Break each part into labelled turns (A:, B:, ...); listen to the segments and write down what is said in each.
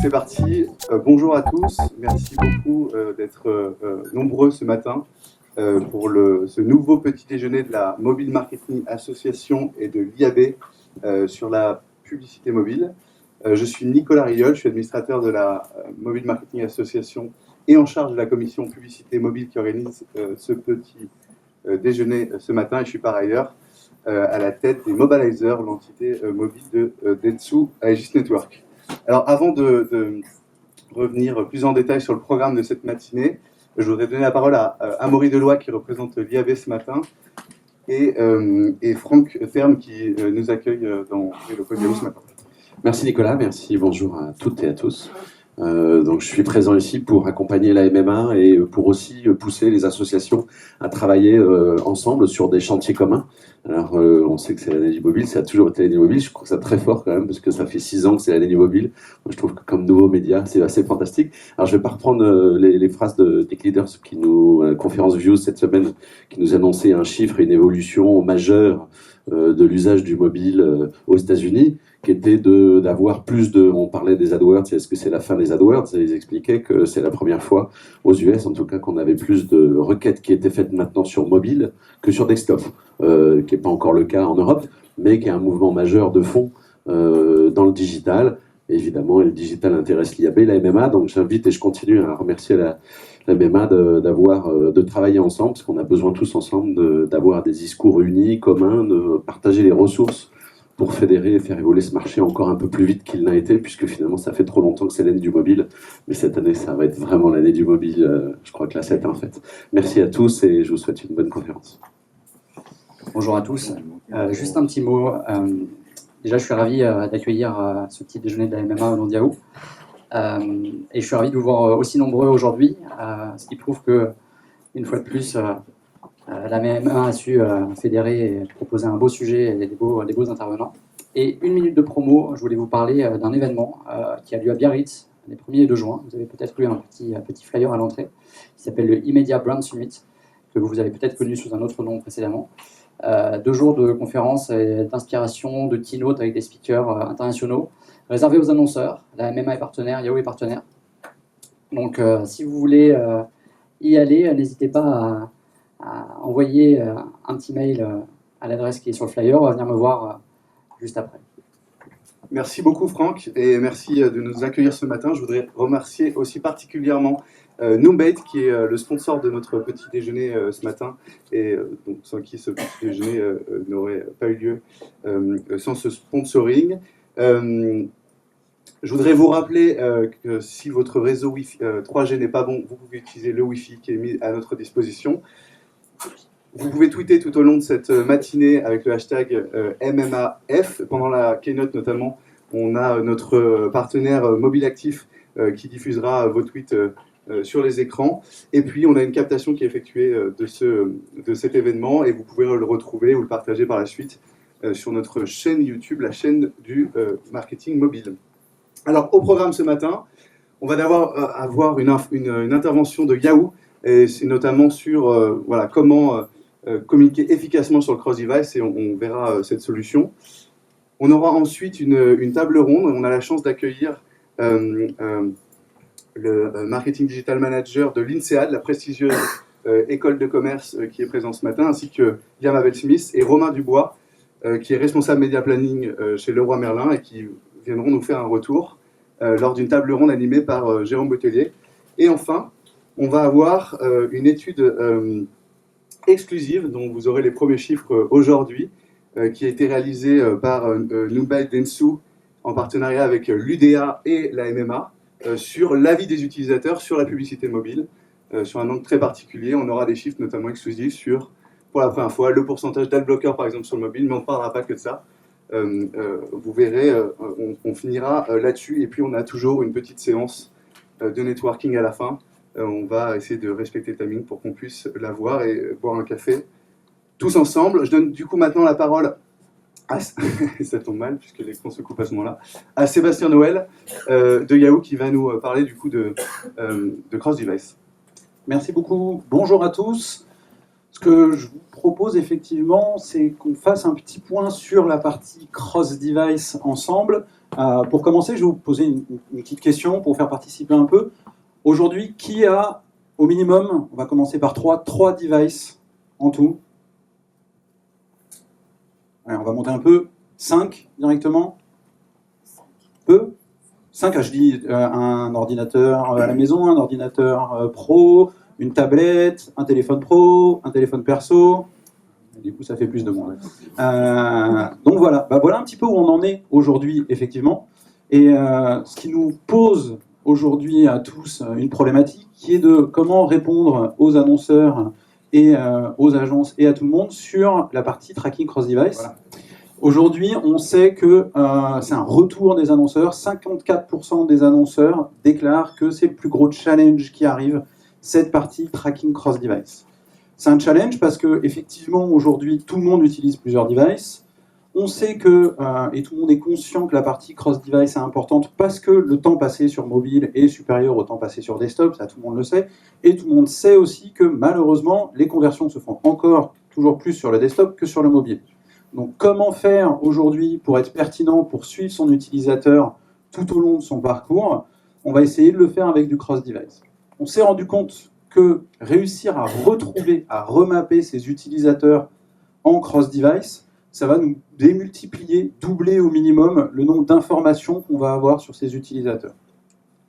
A: c'est parti. Bonjour à tous. Merci beaucoup d'être nombreux ce matin pour ce nouveau petit déjeuner de la Mobile Marketing Association et de l'IAB sur la publicité mobile. Je suis Nicolas Riol, je suis administrateur de la Mobile Marketing Association et en charge de la commission publicité mobile qui organise ce petit déjeuner ce matin. Et je suis par ailleurs à la tête des Mobilisers, l'entité mobile de Dentsu Aegis Network. Alors avant de revenir plus en détail sur le programme de cette matinée, je voudrais donner la parole à Amaury Deloy qui représente l'IAB ce matin et Franck Terme qui nous accueille dans les locaux de Yahoo ce matin.
B: Merci Nicolas, merci, bonjour à toutes et à tous. Donc je suis présent ici pour accompagner la MMA et pour aussi pousser les associations à travailler ensemble sur des chantiers communs. Alors on sait que c'est l'année du mobile, ça a toujours été l'année du mobile, je trouve ça très fort quand même parce que ça fait 6 ans que c'est l'année du mobile. Moi je trouve que comme nouveau média c'est assez fantastique. Alors je vais pas reprendre les phrases de Tech Leaders qui nous, à la conférence Views cette semaine, qui nous annonçait un chiffre et une évolution majeure de l'usage du mobile aux États-Unis, qui était d'avoir plus de... On parlait des AdWords, est-ce que c'est la fin des AdWords? Et ils expliquaient que c'est la première fois, aux US en tout cas, qu'on avait plus de requêtes qui étaient faites maintenant sur mobile que sur desktop, qui n'est pas encore le cas en Europe, mais qui est un mouvement majeur de fond dans le digital. Et évidemment, le digital intéresse l'IAB, la MMA, donc j'invite et je continue à remercier la MMA de travailler ensemble, parce qu'on a besoin tous ensemble d'avoir des discours unis, communs, de partager les ressources pour fédérer et faire évoluer ce marché encore un peu plus vite qu'il n'a été, puisque finalement ça fait trop longtemps que c'est l'année du mobile, mais cette année ça va être vraiment l'année du mobile, je crois que là c'est en fait. Merci à tous et je vous souhaite une bonne conférence.
C: Bonjour à tous, juste un petit mot, déjà je suis ravi d'accueillir ce petit déjeuner de la MMA au nom de Yahoo, et je suis ravi de vous voir aussi nombreux aujourd'hui, ce qui prouve que, une fois de plus, la MMA a su fédérer et proposer un beau sujet et des beaux intervenants. Et une minute de promo, je voulais vous parler d'un événement qui a lieu à Biarritz les 1er et 2 juin. Vous avez peut-être eu un petit flyer à l'entrée qui s'appelle le eMedia Brand Summit, que vous avez peut-être connu sous un autre nom précédemment. 2 jours de conférences et d'inspiration, de keynote avec des speakers internationaux, réservés aux annonceurs. La MMA est partenaire, Yahoo est partenaire. Donc si vous voulez y aller, n'hésitez pas à envoyer un petit mail à l'adresse qui est sur le flyer, on va venir me voir juste après.
A: Merci beaucoup Franck et merci de nous accueillir ce matin. Je voudrais remercier aussi particulièrement Noombait qui est le sponsor de notre petit déjeuner ce matin et donc, sans qui ce petit déjeuner n'aurait pas eu lieu sans ce sponsoring. Je voudrais vous rappeler que si votre réseau Wi-Fi 3G n'est pas bon, vous pouvez utiliser le Wi-Fi qui est mis à notre disposition. Vous pouvez tweeter tout au long de cette matinée avec le hashtag MMAF. Pendant la keynote notamment, on a notre partenaire Mobile Actif qui diffusera vos tweets sur les écrans. Et puis on a une captation qui est effectuée de cet événement et vous pouvez le retrouver ou le partager par la suite sur notre chaîne YouTube, la chaîne du marketing mobile. Alors au programme ce matin, on va d'abord avoir une intervention de Yahoo et c'est notamment sur voilà, comment communiquer efficacement sur le cross-device et on verra cette solution. On aura ensuite une table ronde. On a la chance d'accueillir le Marketing Digital Manager de l'INSEAD, la prestigieuse école de commerce qui est présente ce matin, ainsi que Liam Abel-Smith et Romain Dubois, qui est responsable média planning chez Leroy Merlin et qui viendront nous faire un retour lors d'une table ronde animée par Jérôme Botellier. Et enfin, on va avoir une étude exclusive dont vous aurez les premiers chiffres aujourd'hui, qui a été réalisée par Noombait Dentsu en partenariat avec l'UDA et la MMA sur l'avis des utilisateurs sur la publicité mobile, sur un angle très particulier. On aura des chiffres notamment exclusifs sur, pour la première fois, le pourcentage d'adblockers par exemple sur le mobile, mais on ne parlera pas que de ça. Vous verrez, on finira là-dessus et puis on a toujours une petite séance de networking à la fin. On va essayer de respecter le timing pour qu'on puisse la voir et boire un café tous ensemble. Je donne du coup maintenant la parole à, ça tombe mal puisque l'écran se coupe à ce moment-là, à Sébastien Noël de Yahoo qui va nous parler du coup de cross-device.
D: Merci beaucoup. Bonjour à tous. Ce que je vous propose effectivement, c'est qu'on fasse un petit point sur la partie cross-device ensemble. Pour commencer, je vais vous poser une petite question pour vous faire participer un peu. Aujourd'hui, qui a au minimum, on va commencer par trois devices en tout. Allez, on va monter un peu. 5 directement. Peu. 5, je dis un ordinateur à la maison, un ordinateur pro, une tablette, un téléphone pro, un téléphone perso. Du coup, ça fait plus de monde. Donc voilà, voilà un petit peu où on en est aujourd'hui, effectivement. Et ce qui nous pose aujourd'hui à tous une problématique qui est de comment répondre aux annonceurs et aux agences et à tout le monde sur la partie tracking cross-device. Voilà. Aujourd'hui, on sait que c'est un retour des annonceurs. 54% des annonceurs déclarent que c'est le plus gros challenge qui arrive, cette partie tracking cross-device. C'est un challenge parce que effectivement aujourd'hui tout le monde utilise plusieurs devices. On sait que, et tout le monde est conscient que la partie cross-device est importante parce que le temps passé sur mobile est supérieur au temps passé sur desktop, ça tout le monde le sait. Et tout le monde sait aussi que malheureusement, les conversions se font encore toujours plus sur le desktop que sur le mobile. Donc comment faire aujourd'hui pour être pertinent, pour suivre son utilisateur tout au long de son parcours? On va essayer de le faire avec du cross-device. On s'est rendu compte que réussir à retrouver, à remapper ces utilisateurs en cross-device, ça va nous démultiplier, doubler au minimum le nombre d'informations qu'on va avoir sur ces utilisateurs.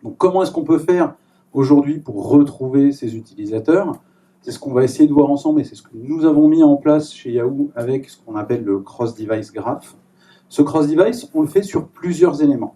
D: Donc comment est-ce qu'on peut faire aujourd'hui pour retrouver ces utilisateurs? C'est ce qu'on va essayer de voir ensemble et c'est ce que nous avons mis en place chez Yahoo avec ce qu'on appelle le cross-device graph. Ce cross-device, on le fait sur plusieurs éléments.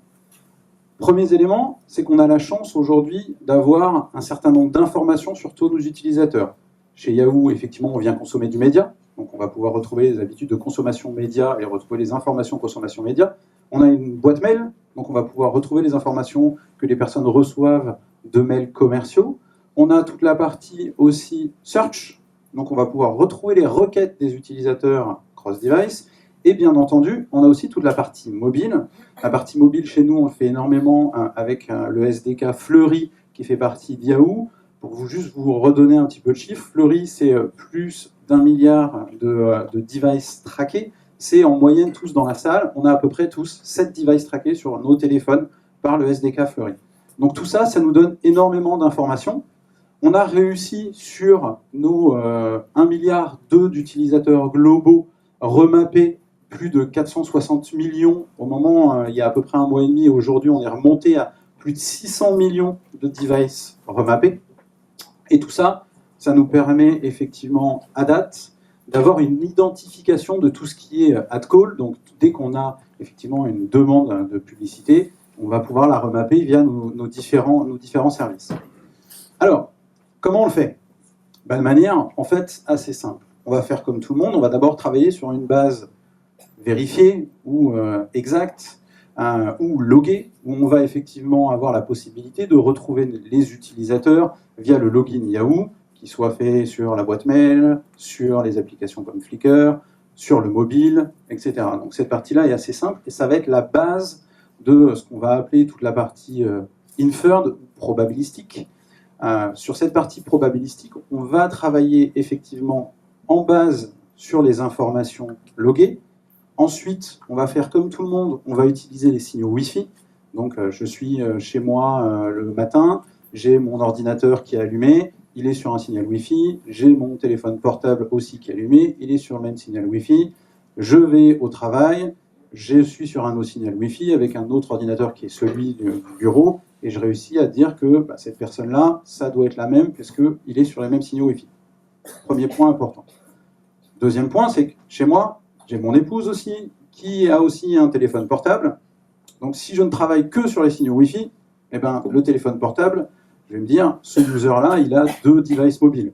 D: Premier élément, c'est qu'on a la chance aujourd'hui d'avoir un certain nombre d'informations sur tous nos utilisateurs. Chez Yahoo, effectivement, on vient consommer du média, donc on va pouvoir retrouver les habitudes de consommation média et retrouver les informations consommation média. On a une boîte mail, donc on va pouvoir retrouver les informations que les personnes reçoivent de mails commerciaux. On a toute la partie aussi search, donc on va pouvoir retrouver les requêtes des utilisateurs cross-device. Et bien entendu, on a aussi toute la partie mobile. La partie mobile, chez nous, on le fait énormément avec le SDK Fleury, qui fait partie d'Yahoo. Pour juste vous redonner un petit peu de chiffres, Fleury, c'est plus d'1 milliard de devices traqués. C'est en moyenne tous dans la salle. On a à peu près tous 7 devices traqués sur nos téléphones par le SDK Fleury. Donc tout ça, ça nous donne énormément d'informations. On a réussi sur nos 1 milliard d'utilisateurs globaux remappés plus de 460 millions au moment, il y a à peu près un mois et demi, et aujourd'hui on est remonté à plus de 600 millions de devices remappés. Et tout ça, ça nous permet effectivement à date d'avoir une identification de tout ce qui est ad call. Donc dès qu'on a effectivement une demande de publicité, on va pouvoir la remapper via nos différents services. Alors, comment on le fait? De manière en fait assez simple. On va faire comme tout le monde, on va d'abord travailler sur une base vérifiée ou exacte ou loguée, où on va effectivement avoir la possibilité de retrouver les utilisateurs via le login Yahoo, qui soit fait sur la boîte mail, sur les applications comme Flickr, sur le mobile, etc. Donc cette partie-là est assez simple et ça va être la base de ce qu'on va appeler toute la partie inferred, probabilistique. Sur cette partie probabilistique, on va travailler effectivement en base sur les informations loguées. Ensuite, on va faire comme tout le monde, on va utiliser les signaux Wi-Fi. Donc je suis chez moi le matin, j'ai mon ordinateur qui est allumé, il est sur un signal Wi-Fi, j'ai mon téléphone portable aussi qui est allumé, il est sur le même signal Wi-Fi, je vais au travail, je suis sur un autre signal Wi-Fi avec un autre ordinateur qui est celui du bureau, et je réussis à dire que cette personne-là, ça doit être la même, puisqu'il est sur les mêmes signaux Wi-Fi. Premier point important. Deuxième point, c'est que chez moi, j'ai mon épouse aussi, qui a aussi un téléphone portable. Donc si je ne travaille que sur les signaux Wi-Fi, eh ben, le téléphone portable, je vais me dire, ce user-là, il a 2 devices mobiles.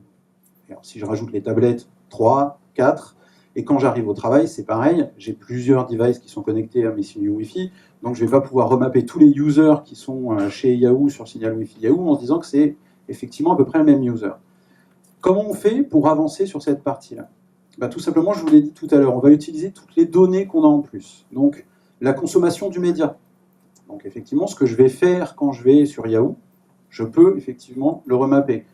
D: Alors, si je rajoute les tablettes, 3, 4, et quand j'arrive au travail, c'est pareil, j'ai plusieurs devices qui sont connectés à mes signaux Wi-Fi, donc je ne vais pas pouvoir remapper tous les users qui sont chez Yahoo sur signal Wi-Fi Yahoo en se disant que c'est effectivement à peu près le même user. Comment on fait pour avancer sur cette partie-là? Tout simplement, je vous l'ai dit tout à l'heure, on va utiliser toutes les données qu'on a en plus. Donc, la consommation du média. Donc, effectivement, ce que je vais faire quand je vais sur Yahoo, je peux effectivement le remapper.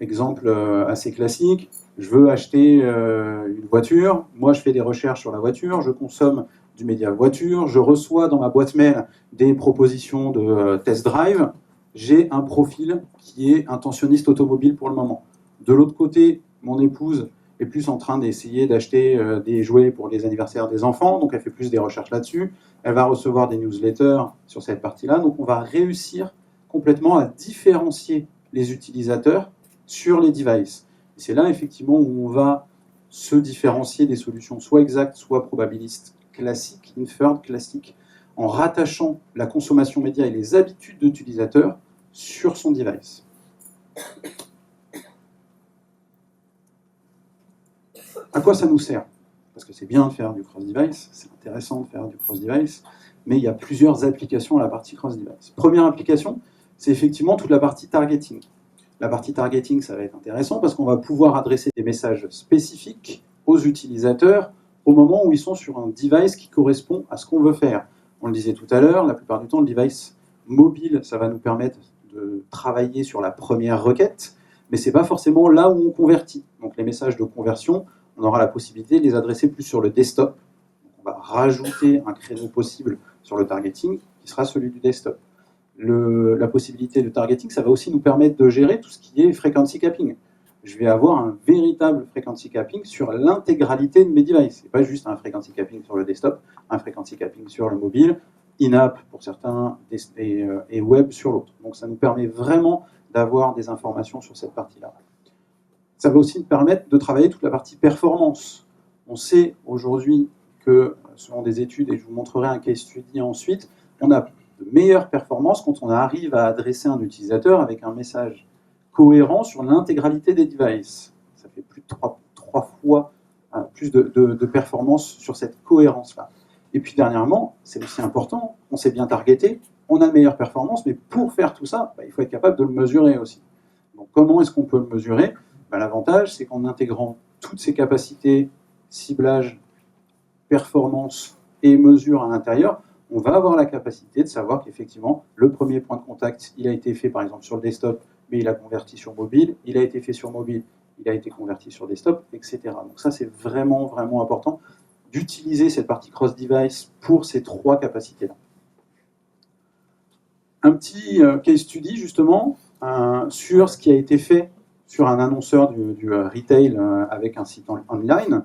D: Exemple assez classique, je veux acheter une voiture, moi je fais des recherches sur la voiture, je consomme du média voiture, je reçois dans ma boîte mail des propositions de test drive, j'ai un profil qui est intentionniste automobile pour le moment. De l'autre côté, mon épouse est plus en train d'essayer d'acheter des jouets pour les anniversaires des enfants, donc elle fait plus des recherches là-dessus. Elle va recevoir des newsletters sur cette partie-là, donc on va réussir complètement à différencier les utilisateurs sur les devices. Et c'est là, effectivement, où on va se différencier des solutions soit exactes, soit probabilistes classiques, inferred classiques, en rattachant la consommation média et les habitudes d'utilisateur sur son device. À quoi ça nous sert? Parce que c'est bien de faire du cross-device, c'est intéressant de faire du cross-device, mais il y a plusieurs applications à la partie cross-device. Première application, c'est effectivement toute la partie targeting. La partie targeting, ça va être intéressant parce qu'on va pouvoir adresser des messages spécifiques aux utilisateurs au moment où ils sont sur un device qui correspond à ce qu'on veut faire. On le disait tout à l'heure, la plupart du temps, le device mobile, ça va nous permettre de travailler sur la première requête, mais ce n'est pas forcément là où on convertit. Donc les messages de conversion, on aura la possibilité de les adresser plus sur le desktop. Donc, on va rajouter un créneau possible sur le targeting qui sera celui du desktop. La possibilité de targeting, ça va aussi nous permettre de gérer tout ce qui est frequency capping. Je vais avoir un véritable frequency capping sur l'intégralité de mes devices. Ce n'est pas juste un frequency capping sur le desktop, un frequency capping sur le mobile, in-app pour certains et web sur l'autre. Donc ça nous permet vraiment d'avoir des informations sur cette partie-là. Ça va aussi nous permettre de travailler toute la partie performance. On sait aujourd'hui que, selon des études, et je vous montrerai un case study ensuite, on a de meilleures performances quand on arrive à adresser un utilisateur avec un message cohérent sur l'intégralité des devices. Ça fait plus de trois fois plus de performance sur cette cohérence-là. Et puis dernièrement, c'est aussi important, on s'est bien targeté, on a de meilleures performances, mais pour faire tout ça, il faut être capable de le mesurer aussi. Donc comment est-ce qu'on peut le mesurer? L'avantage, c'est qu'en intégrant toutes ces capacités, ciblage, performance et mesure à l'intérieur, on va avoir la capacité de savoir qu'effectivement, le premier point de contact, il a été fait par exemple sur le desktop, mais il a converti sur mobile, il a été fait sur mobile, il a été converti sur desktop, etc. Donc ça, c'est vraiment, vraiment important d'utiliser cette partie cross-device pour ces trois capacités-là. Un petit case study, justement, sur ce qui a été fait sur un annonceur du retail avec un site online.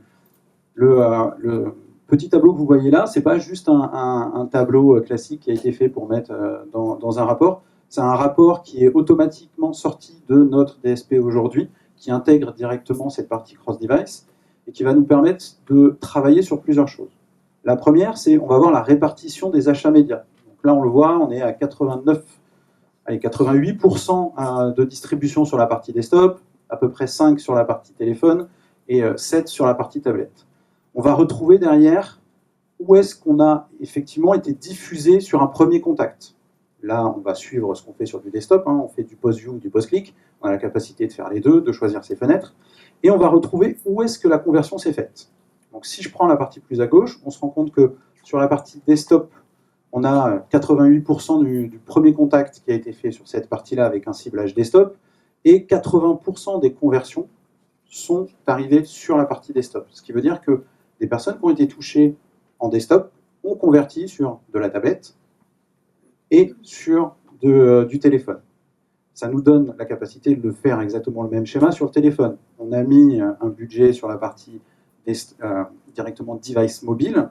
D: Le petit tableau que vous voyez là, ce n'est pas juste un tableau classique qui a été fait pour mettre dans un rapport. C'est un rapport qui est automatiquement sorti de notre DSP aujourd'hui, qui intègre directement cette partie cross-device et qui va nous permettre de travailler sur plusieurs choses. La première, c'est on va voir la répartition des achats médias. Donc là, on le voit, on est à 88% de distribution sur la partie desktop, à peu près 5 sur la partie téléphone et 7 sur la partie tablette. On va retrouver derrière où est-ce qu'on a effectivement été diffusé sur un premier contact. Là, on va suivre ce qu'on fait sur du desktop, on fait du post-view ou du post-click, on a la capacité de faire les deux, de choisir ses fenêtres, et on va retrouver où est-ce que la conversion s'est faite. Donc si je prends la partie plus à gauche, on se rend compte que sur la partie desktop, on a 88% du premier contact qui a été fait sur cette partie-là avec un ciblage desktop, et 80% des conversions sont arrivées sur la partie desktop. Ce qui veut dire que des personnes qui ont été touchées en desktop ont converti sur de la tablette et sur du téléphone. Ça nous donne la capacité de faire exactement le même schéma sur le téléphone. On a mis un budget sur la partie directement device mobile.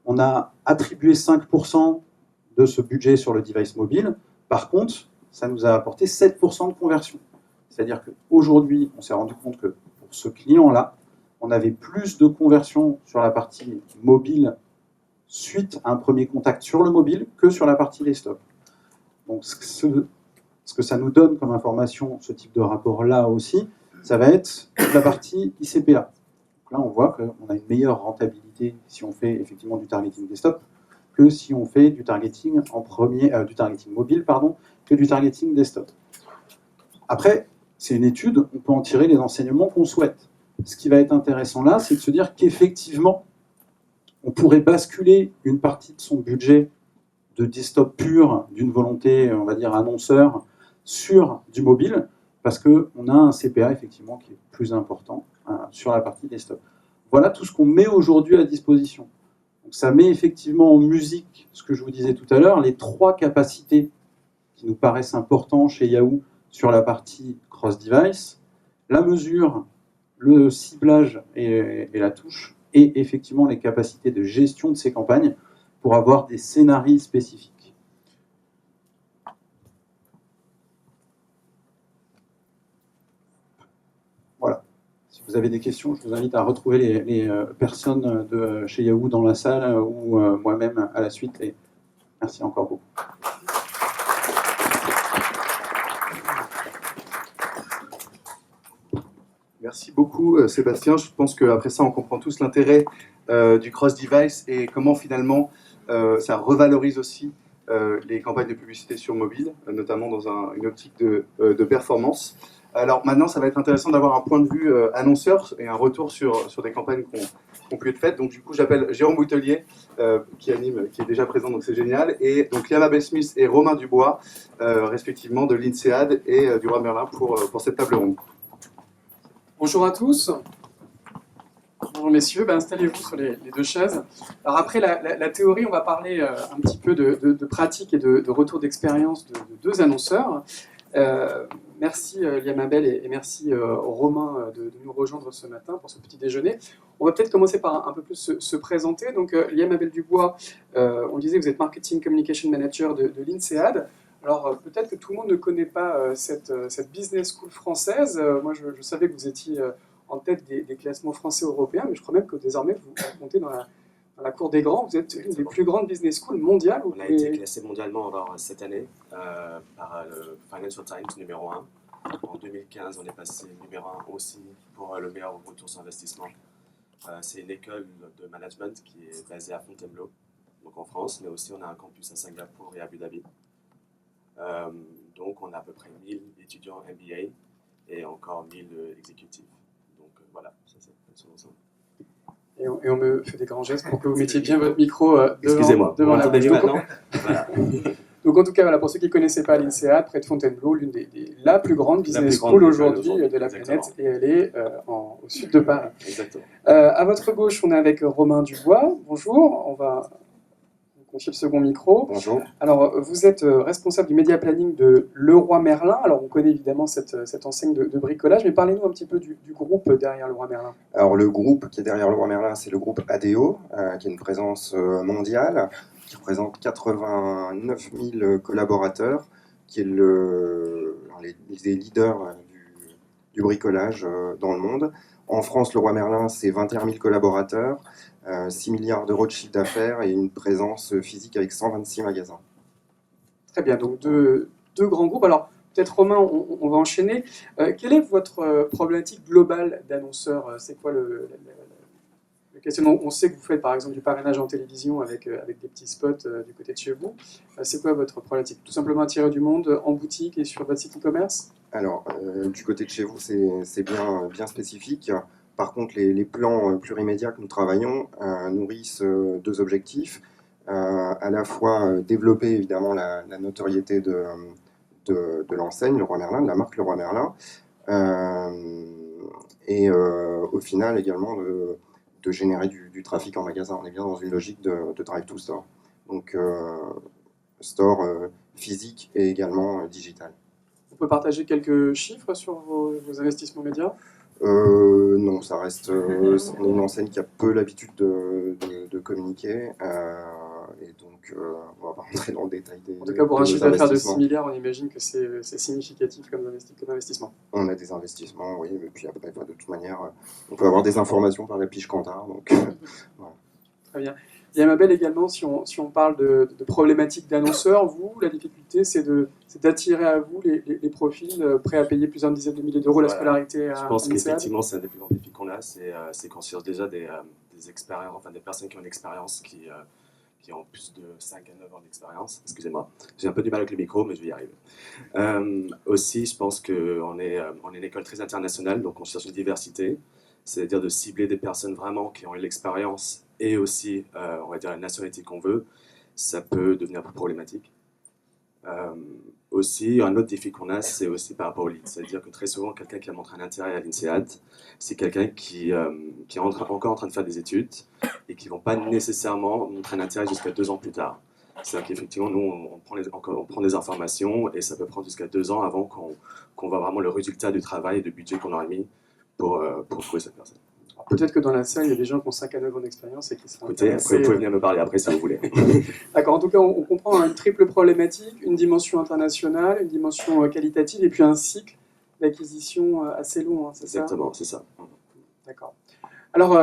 D: On a attribué 5% de ce budget sur le device mobile. Par contre, ça nous a apporté 7% de conversion. C'est-à-dire qu'aujourd'hui, on s'est rendu compte que pour ce client-là, on avait plus de conversion sur la partie mobile suite à un premier contact sur le mobile que sur la partie desktop. Donc ce que ça nous donne comme information, ce type de rapport-là aussi, ça va être la partie ICPA. Donc là, on voit qu'on a une meilleure rentabilité si on fait effectivement du targeting desktop que si on fait du targeting du targeting mobile, que du targeting desktop. Après, c'est une étude, on peut en tirer les enseignements qu'on souhaite. Ce qui va être intéressant là, c'est de se dire qu'effectivement, on pourrait basculer une partie de son budget de desktop pur, d'une volonté, on va dire, annonceur, sur du mobile, parce qu'on a un CPA, effectivement, qui est plus important sur la partie desktop. Voilà tout ce qu'on met aujourd'hui à disposition. Donc, ça met effectivement en musique, ce que je vous disais tout à l'heure, les 3 capacités qui nous paraissent importants chez Yahoo sur la partie cross-device, la mesure, le ciblage et la touche, et effectivement les capacités de gestion de ces campagnes pour avoir des scénarios spécifiques. Voilà. Si vous avez des questions, je vous invite à retrouver les personnes de chez Yahoo dans la salle ou moi-même à la suite. Et merci encore beaucoup.
A: Merci beaucoup Sébastien. Je pense qu'après ça, on comprend tous l'intérêt du cross-device et comment finalement ça revalorise aussi les campagnes de publicité sur mobile, notamment dans une optique de performance. Alors maintenant, ça va être intéressant d'avoir un point de vue annonceur et un retour sur des campagnes qui ont pu être faites. Donc du coup, j'appelle Jérôme Boutelier, qui est déjà présent, donc c'est génial, et donc Liam Smith et Romain Dubois, respectivement de l'INSEAD et du Roi Merlin pour cette table ronde.
E: Bonjour à tous. Bonjour messieurs, installez-vous sur les 2 chaises. Alors après la théorie, on va parler un petit peu de pratique et de retour d'expérience de 2 annonceurs. Merci Liam Abel et merci Romain de nous rejoindre ce matin pour ce petit déjeuner. On va peut-être commencer par un peu plus se présenter. Donc Liam Abel Dubois, on disait que vous êtes Marketing Communication Manager de l'INSEAD. Alors peut-être que tout le monde ne connaît pas cette business school française. Moi je savais que vous étiez en tête des classements français européens, mais je crois même que désormais vous comptez dans la cour des grands. Vous êtes une des plus grandes business schools mondiales.
F: On a été classé mondialement alors, cette année par le Financial Times numéro 1. En 2015, on est passé numéro 1 aussi pour le meilleur retour sur investissement. C'est une école de management qui est basée à Fontainebleau, donc en France, mais aussi on a un campus à Singapour et à Abu Dhabi. Donc on a à peu près 1000 étudiants MBA et encore 1000 exécutifs. Donc voilà, ça c'est sur l'ensemble.
E: Et on me fait des grands gestes pour que vous mettiez bien votre micro
F: devant la bouche.
E: maintenant. Voilà. Donc en tout cas, voilà, pour ceux qui ne connaissaient pas l'INSEAD, près de Fontainebleau, la plus grande business school aujourd'hui de la planète, et elle est au sud de Paris.
F: Exactement.
E: À votre gauche, on est avec Romain Dubois. Bonjour, on va vous confier le second micro.
F: Bonjour.
E: Alors, vous êtes responsable du média planning de Leroy Merlin. Alors, on connaît évidemment cette enseigne de bricolage, mais parlez-nous un petit peu du groupe derrière Leroy Merlin.
G: Alors, le groupe qui est derrière Leroy Merlin, c'est le groupe ADO, qui a une présence mondiale, qui représente 89 000 collaborateurs, qui est l'un des leaders du bricolage dans le monde. En France, Leroy Merlin, c'est 21 000 collaborateurs, 6 milliards d'euros de chiffre d'affaires et une présence physique avec 126 magasins.
E: Très bien, donc deux grands groupes. Alors, peut-être Romain, on va enchaîner. Quelle est votre problématique globale d'annonceur? C'est quoi le questionnement? On sait que vous faites par exemple du parrainage en télévision avec des petits spots du côté de chez vous. C'est quoi votre problématique? Tout simplement attirer du monde en boutique et sur votre site e-commerce?
G: Alors, du côté de chez vous, c'est bien spécifique. Par contre, les plans plurimédias que nous travaillons nourrissent 2 objectifs. À la fois développer évidemment la notoriété de l'enseigne Leroy Merlin, de la marque Leroy Merlin, et au final également de générer du trafic en magasin. On est bien dans une logique de drive to store. Donc store physique et également digital.
E: On peut partager quelques chiffres sur vos investissements médias?
G: Non, ça reste on est une enseigne qui a peu l'habitude de communiquer et donc on va pas rentrer dans le détail des
E: En tout cas, pour un chiffre d'affaires de 6 milliards, on imagine que c'est significatif comme investissement.
G: On a des investissements, oui, mais puis après, de toute manière, on peut avoir des informations par la pige Kantar. Donc, voilà.
E: Très bien. Il y a Mabel également, si on parle de problématiques d'annonceurs, vous, la difficulté, c'est d'attirer à vous les profils prêts à payer plusieurs dizaines de milliers d'euros la scolarité à
F: Je pense
E: l'INSEAD.
F: qu'effectivement, c'est un des plus grands défis qu'on a, c'est qu'on cherche déjà des expériences, enfin des personnes qui ont une expérience, qui ont plus de 5 à 9 ans d'expérience. Excusez-moi, j'ai un peu du mal avec le micro, mais je vais y arriver. Aussi, je pense qu'on est une école très internationale, donc on cherche une diversité, c'est-à-dire de cibler des personnes vraiment qui ont eu l'expérience et aussi, on va dire, la nationalité qu'on veut. Ça peut devenir un peu problématique. Aussi, un autre défi qu'on a, c'est aussi par rapport au lead. C'est-à-dire que très souvent, quelqu'un qui a montré un intérêt à l'INSEAD, c'est quelqu'un qui est encore en train de faire des études et qui ne vont pas nécessairement montrer un intérêt jusqu'à 2 ans plus tard. C'est-à-dire qu'effectivement, nous, on prend des informations et ça peut prendre jusqu'à 2 ans avant qu'on voit vraiment le résultat du travail et du budget qu'on aura mis pour trouver cette personne.
E: Alors, peut-être que dans la salle, il y a des gens qui ont 5 à 9 ans d'expérience et qui seraient
F: Écoutez, après,
E: intéressés.
F: vous pouvez venir me parler après si vous voulez.
E: D'accord, en tout cas, on comprend une triple problématique, une dimension internationale, une dimension qualitative et puis un cycle d'acquisition assez long, hein, c'est ça?
F: Exactement, c'est ça.
E: D'accord. Alors,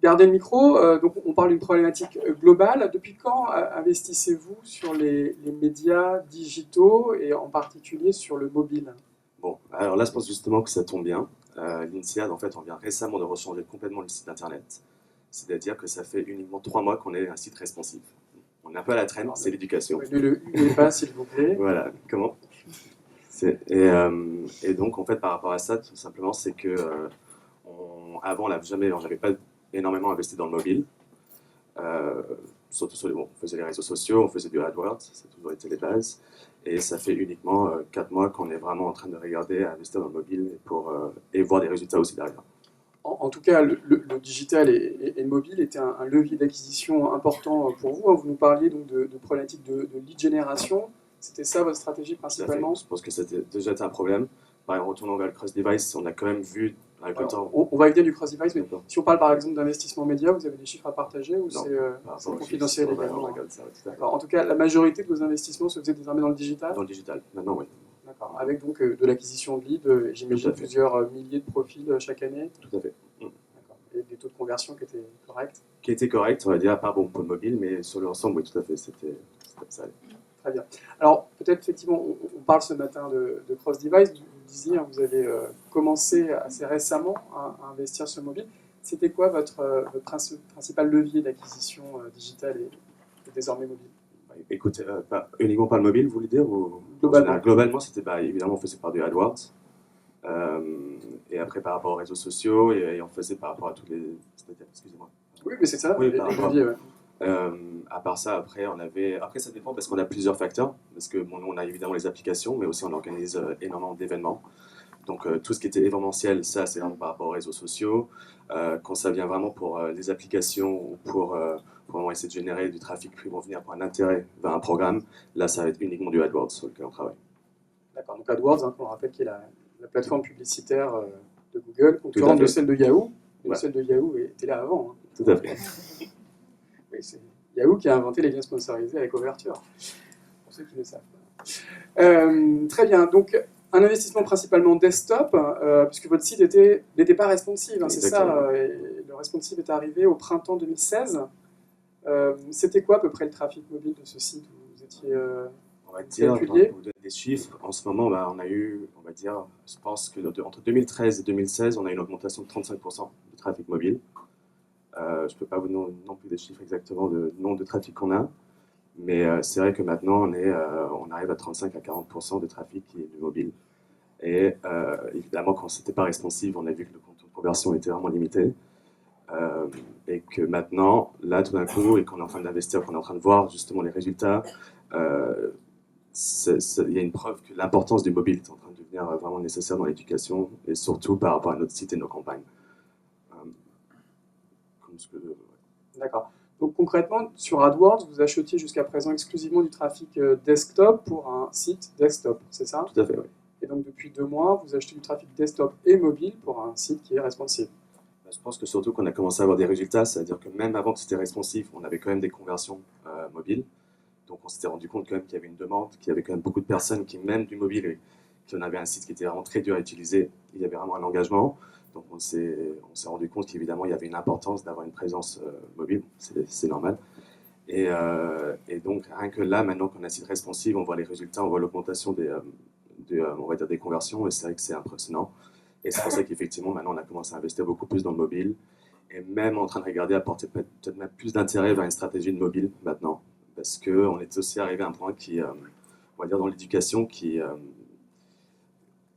E: gardez le micro. Donc, on parle d'une problématique globale. Depuis quand investissez-vous sur les médias digitaux et en particulier sur le mobile?
F: Bon, alors là, je pense justement que ça tombe bien. L'INSEAD, en fait, on vient récemment de rechanger complètement le site internet. C'est-à-dire que ça fait uniquement 3 mois qu'on est un site responsive. On est un peu à la traîne, c'est l'éducation.
E: Ne le huez pas, s'il vous plaît.
F: Voilà, comment et donc, en fait, par rapport à ça, tout simplement, c'est que avant, j'avais pas énormément investi dans le mobile. Surtout on faisait les réseaux sociaux, on faisait du AdWords, ça a toujours été les bases. Et ça fait uniquement 4 mois qu'on est vraiment en train de regarder à investir dans le mobile et voir des résultats aussi derrière.
E: En tout cas, le digital et le mobile étaient un levier d'acquisition important pour vous. Vous nous parliez donc de problématiques de lead génération. C'était ça votre stratégie principalement?
F: Je pense que c'était déjà un problème. En retournant vers le cross-device, on a quand même vu avec le temps.
E: On va y venir du cross-device, mais
F: D'accord.
E: si on parle par exemple d'investissement média, vous avez des chiffres à partager ou
F: Non,
E: c'est confidentiel également?
F: on regarde ça, tout à fait.
E: Alors, en tout cas, la majorité de vos investissements se faisaient désormais dans le digital?
F: Dans le digital, maintenant oui.
E: D'accord. Avec donc de l'acquisition de leads, j'imagine
F: Tout à fait.
E: plusieurs milliers de profils chaque année?
F: Tout à fait.
E: D'accord. Et des taux de conversion qui étaient corrects?
F: Qui était correct, on va dire, à part pour le mobile, mais sur l'ensemble, oui, tout à fait, c'était ça.
E: Très bien. Alors, peut-être effectivement, on parle ce matin de cross-device. Vous disiez, vous avez commencé assez récemment à investir sur le mobile. C'était quoi votre principal levier d'acquisition digitale et désormais mobile?
F: Écoutez, uniquement par le mobile, vous voulez dire ou...
E: Globalement.
F: Globalement, c'était évidemment, on faisait par du AdWords. Et après, par rapport aux réseaux sociaux, et on faisait par rapport à tous les. Excusez-moi.
E: Oui, mais c'est ça,
F: Oui,
E: les
F: par rapport.
E: leviers, ouais.
F: À part ça, après ça dépend parce qu'on a plusieurs facteurs. Parce que bon, nous, on a évidemment les applications, mais aussi on organise énormément d'événements. Donc tout ce qui était événementiel, ça c'est vraiment par rapport aux réseaux sociaux. Quand ça vient vraiment pour les applications ou pour vraiment essayer de générer du trafic qui vont venir pour un intérêt vers un programme, là ça va être uniquement du AdWords sur lequel on travaille.
E: D'accord, donc AdWords, on le rappelle, qui est la plateforme publicitaire de Google, concurrente de celle de Yahoo. Mais
F: Ouais.
E: celle de Yahoo était là avant. Hein.
F: Tout à fait.
E: Oui, c'est Yahoo qui a inventé les liens sponsorisés avec Overture, pour ceux qui ne savent pas. Très bien, donc un investissement principalement desktop, puisque votre site n'était pas responsive, hein, c'est ça, et le responsive est arrivé au printemps 2016. C'était quoi à peu près le trafic mobile de ce site? Vous étiez
F: On va dire, pour
E: calculier
F: vous donner des chiffres, en ce moment, on a eu, on va dire, je pense que entre 2013 et 2016, on a eu une augmentation de 35% du trafic mobile. Je ne peux pas vous donner non plus des chiffres exactement de nombre de trafic qu'on a, mais c'est vrai que maintenant, on arrive à 35 à 40% de trafic qui est du mobile. Et évidemment, quand c'était pas responsive, on a vu que le taux de conversion était vraiment limité. Et que maintenant, là, tout d'un coup, et qu'on est en train d'investir, qu'on est en train de voir justement les résultats, il y a une preuve que l'importance du mobile est en train de devenir vraiment nécessaire dans l'éducation, et surtout par rapport à notre site et nos campagnes.
E: D'accord. Donc concrètement, sur AdWords, vous achetiez jusqu'à présent exclusivement du trafic desktop pour un site desktop, c'est ça?
F: Tout à fait, oui.
E: Et donc depuis 2 mois, vous achetez du trafic desktop et mobile pour un site qui est responsive.
F: Je pense que surtout qu'on a commencé à avoir des résultats, c'est-à-dire que même avant que c'était responsif, on avait quand même des conversions mobiles. Donc on s'était rendu compte quand même qu'il y avait une demande, qu'il y avait quand même beaucoup de personnes qui, même du mobile, et qu'on avait un site qui était vraiment très dur à utiliser, il y avait vraiment un engagement. Donc on s'est rendu compte qu'évidemment il y avait une importance d'avoir une présence mobile, c'est normal. Et donc rien que là, maintenant qu'on a un site responsive, on voit les résultats, on voit l'augmentation on va dire des conversions, et c'est vrai que c'est impressionnant. Et c'est pour ça qu'effectivement maintenant on a commencé à investir beaucoup plus dans le mobile, et même en train de regarder à porter peut-être même plus d'intérêt vers une stratégie de mobile maintenant, parce qu'on est aussi arrivé à un point qui, on va dire dans l'éducation, qui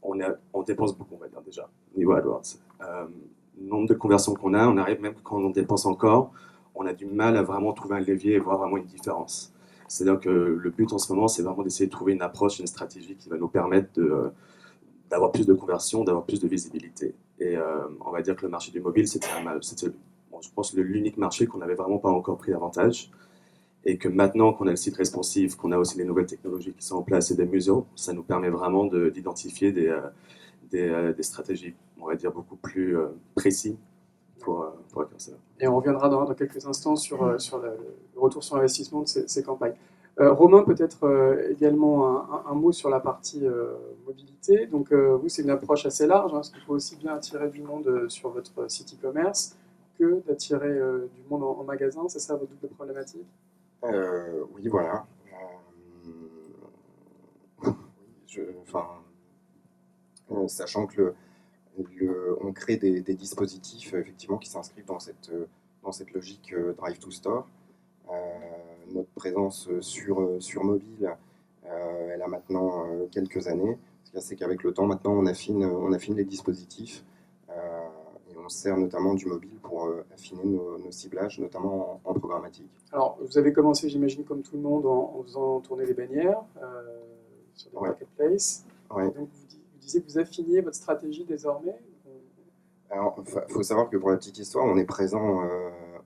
F: on dépense beaucoup, on va dire déjà, niveau AdWords. Le nombre de conversions qu'on a, on arrive même quand on dépense encore, on a du mal à vraiment trouver un levier et voir vraiment une différence. C'est-à-dire que le but en ce moment, c'est vraiment d'essayer de trouver une approche, une stratégie qui va nous permettre d'avoir plus de conversion, d'avoir plus de visibilité. Et on va dire que le marché du mobile, c'était bon, je pense, l'unique marché qu'on n'avait vraiment pas encore pris davantage. Et que maintenant qu'on a le site responsive, qu'on a aussi les nouvelles technologies qui sont en place et des museaux, ça nous permet vraiment d'identifier des stratégies, on va dire, beaucoup plus précises pour atteindre ça.
E: Et on reviendra dans quelques instants sur le retour sur investissement de ces campagnes. Romain, peut-être également un mot sur la partie mobilité. Donc, vous, c'est une approche assez large, hein, parce qu'il faut aussi bien attirer du monde sur votre site e-commerce que d'attirer du monde en magasin. C'est ça votre double problématique?
G: Oui, voilà. Sachant que on crée des dispositifs effectivement qui s'inscrivent dans cette logique Drive to Store. Notre présence sur mobile, elle a maintenant quelques années. Ce qu'il y a, c'est qu'avec le temps, maintenant, on affine les dispositifs et on sert notamment du mobile pour affiner nos ciblages, notamment en programmatique.
E: Alors, vous avez commencé, j'imagine, comme tout le monde, en faisant tourner les bannières sur des marketplaces.
G: Ouais.
E: Donc, vous disiez que vous affiniez votre stratégie désormais.
G: Alors, il faut savoir que pour la petite histoire, on est présent,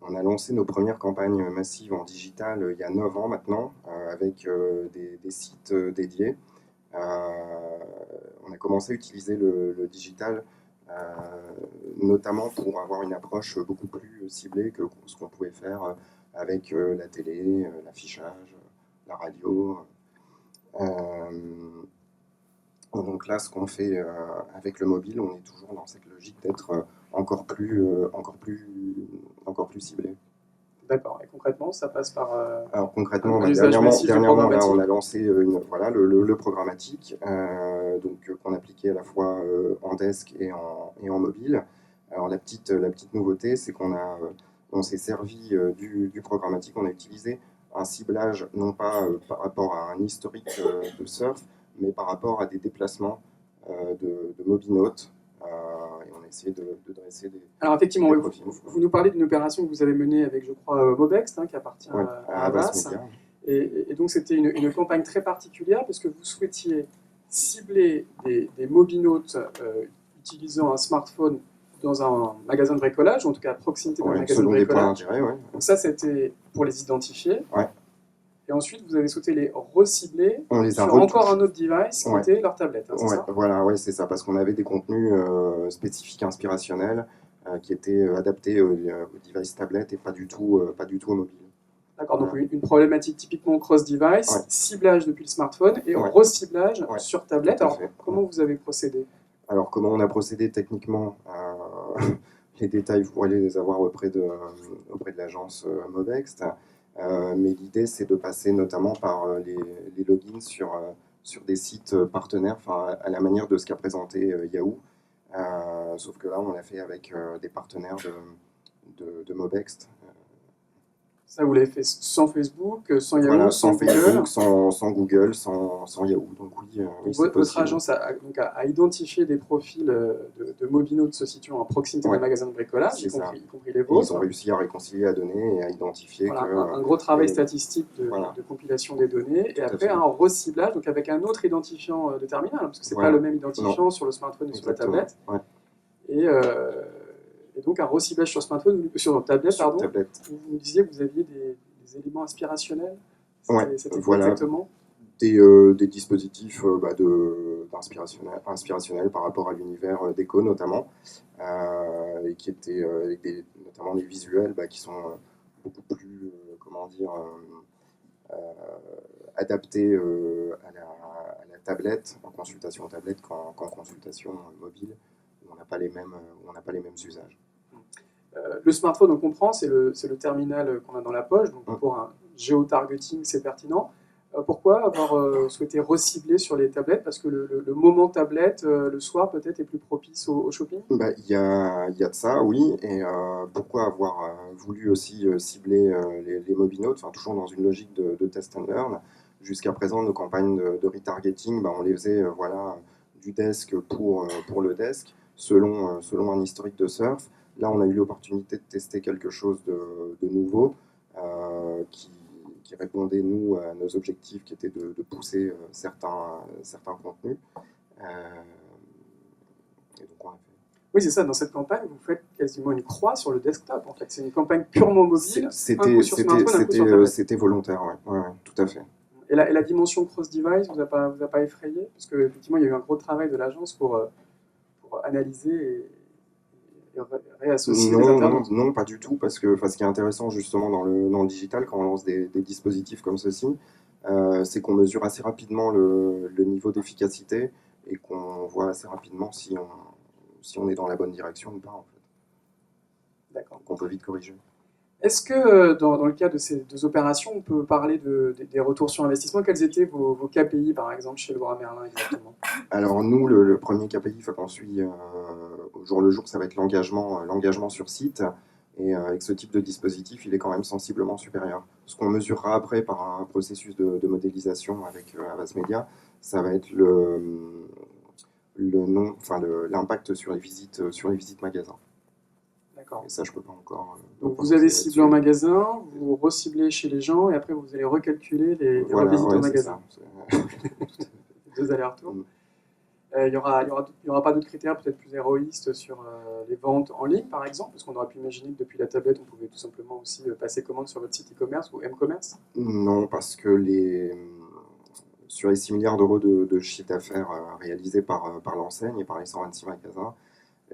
G: on a lancé nos premières campagnes massives en digital il y a 9 ans maintenant, avec des sites dédiés. On a commencé à utiliser le digital, notamment pour avoir une approche beaucoup plus ciblée que ce qu'on pouvait faire avec la télé, l'affichage, la radio. Donc là, ce qu'on fait avec le mobile, on est toujours dans cette logique d'être encore plus ciblé.
E: D'accord. Et concrètement, ça passe par...
G: Alors concrètement,
E: un usage massif du
G: dernièrement là,
E: programmatique.
G: on a lancé le programmatique, qu'on appliquait à la fois en desk et en mobile. Alors la petite nouveauté, c'est on s'est servi du programmatique, on a utilisé un ciblage non pas par rapport à un historique de surf, mais par rapport à des déplacements de mobinautes. Et on a essayé de dresser des...
E: Alors effectivement,
G: des
E: oui,
G: profils.
E: vous nous parlez d'une opération que vous avez menée avec, je crois, Mobext, hein, qui appartient
G: Ouais,
E: à
G: Avast
E: Avast.
G: Media.
E: Et donc c'était une campagne très particulière parce que vous souhaitiez cibler des mobinautes utilisant un smartphone dans un magasin de bricolage, ou en tout cas à proximité d'un
G: Ouais,
E: magasin de
G: selon des points
E: bricolage.
G: d'intérêt, ouais.
E: Donc ça, c'était pour les identifier.
G: Ouais.
E: Et ensuite, vous avez souhaité les recibler
G: On les a
E: sur encore un autre device qui
G: Ouais.
E: était leur tablette, hein, c'est
G: Ouais,
E: ça?
G: voilà, ouais, c'est ça, parce qu'on avait des contenus spécifiques inspirationnels qui étaient adaptés au device tablette et pas du tout au mobile.
E: D'accord, donc
G: Voilà.
E: une problématique typiquement cross-device,
G: Ouais.
E: ciblage depuis le smartphone et
G: Ouais.
E: reciblage
G: Ouais,
E: sur tablette.
G: tout à
E: Alors,
G: fait.
E: comment vous avez procédé?
G: Alors, comment on a procédé techniquement les détails, vous pourrez les avoir auprès de l'agence Mobext. Mais l'idée, c'est de passer notamment par les logins sur des sites partenaires, à la manière de ce qu'a présenté Yahoo. Sauf que là, on l'a fait avec des partenaires de Mobext.
E: Ça, vous l'avez fait sans Facebook, sans Yahoo,
G: Voilà,
E: sans
G: sans
E: Google.
G: Facebook, sans Google, sans Yahoo. Donc oui, oui, c'est
E: Votre
G: possible.
E: agence a identifié des profils de mobinautes se situant à proximité
G: Ouais.
E: d'un magasin de bricolage,
G: C'est
E: y
G: ça.
E: compris les
G: Et
E: vôtres.
G: ils ont réussi à réconcilier la donnée et à identifier
E: Voilà,
G: que...
E: un gros travail
G: et-
E: statistique
G: voilà.
E: de compilation des données, et
G: à
E: après
G: fait.
E: un reciblage, donc avec un autre identifiant de terminal, parce que c'est
G: Voilà.
E: pas le même identifiant sur le smartphone et sur la
G: Exactement.
E: tablette,
G: Ouais.
E: et donc un reciblage sur smartphone, sur tablette,
G: Sur
E: pardon.
G: tablette.
E: Vous me disiez que vous aviez des éléments inspirationnels.
G: Ouais,
E: C'était quoi
G: voilà.
E: exactement?
G: Des dispositifs inspirationnels par rapport à l'univers déco notamment, et qui étaient avec notamment des visuels qui sont beaucoup plus, adaptés à la tablette, en consultation tablette qu'en consultation mobile, où on n'a pas les mêmes usages.
E: Le smartphone, on comprend, c'est le terminal qu'on a dans la poche, donc
G: Mm.
E: pour un géotargeting, c'est pertinent. Pourquoi avoir souhaité recibler sur les tablettes? Parce que le moment tablette, le soir, peut-être, est plus propice au shopping?
G: Il y a de ça, oui. Et pourquoi avoir voulu aussi cibler les mobinautes, toujours dans une logique de test and learn. Jusqu'à présent, nos campagnes de retargeting, on les faisait du desk pour le desk, selon un historique de surf. Là, on a eu l'opportunité de tester quelque chose de nouveau qui qui répondait, nous, à nos objectifs, qui étaient de pousser certains contenus. Et donc, on a fait.
E: Oui, c'est ça. Dans cette campagne, vous faites quasiment une croix sur le desktop. En fait, c'est une campagne purement mobile. Un coup sur smartphone, un coup sur tablette.
G: C'était volontaire, oui, tout à fait.
E: Et la dimension cross-device vous a pas effrayé? Parce qu'effectivement, il y a eu un gros travail de l'agence pour analyser et réassocier les internautes.
G: Non, pas du tout, parce que ce qui est intéressant justement dans le digital, quand on lance des dispositifs comme ceci, c'est qu'on mesure assez rapidement le niveau d'efficacité et qu'on voit assez rapidement si on est dans la bonne direction ou pas, en fait.
E: D'accord.
G: Qu'on peut vite corriger.
E: Est-ce que dans le cas de ces deux opérations, on peut parler des retours sur investissement? Quels étaient vos KPI, par exemple, chez Leroy Merlin exactement?
G: Alors nous, le premier KPI qu'on suit au jour le jour, ça va être l'engagement sur site. Et avec ce type de dispositif, il est quand même sensiblement supérieur. Ce qu'on mesurera après par un processus de modélisation avec Avast Media, ça va être l'impact sur les visites magasins.
E: D'accord.
G: Et ça, je peux pas encore.
E: Donc vous avez ciblé en magasin, vous reciblez chez les gens, et après vous allez recalculer les revisites en magasin. Deux allers-retours. Il n'y aura pas d'autres critères peut-être plus héroïstes sur les ventes en ligne, par exemple, parce qu'on aurait pu imaginer que depuis la tablette, on pouvait tout simplement aussi passer commande sur votre site e-commerce ou m-commerce.
G: Non, parce que sur les 6 milliards d'euros de chiffre d'affaires réalisés par l'enseigne et par les 126 magasins,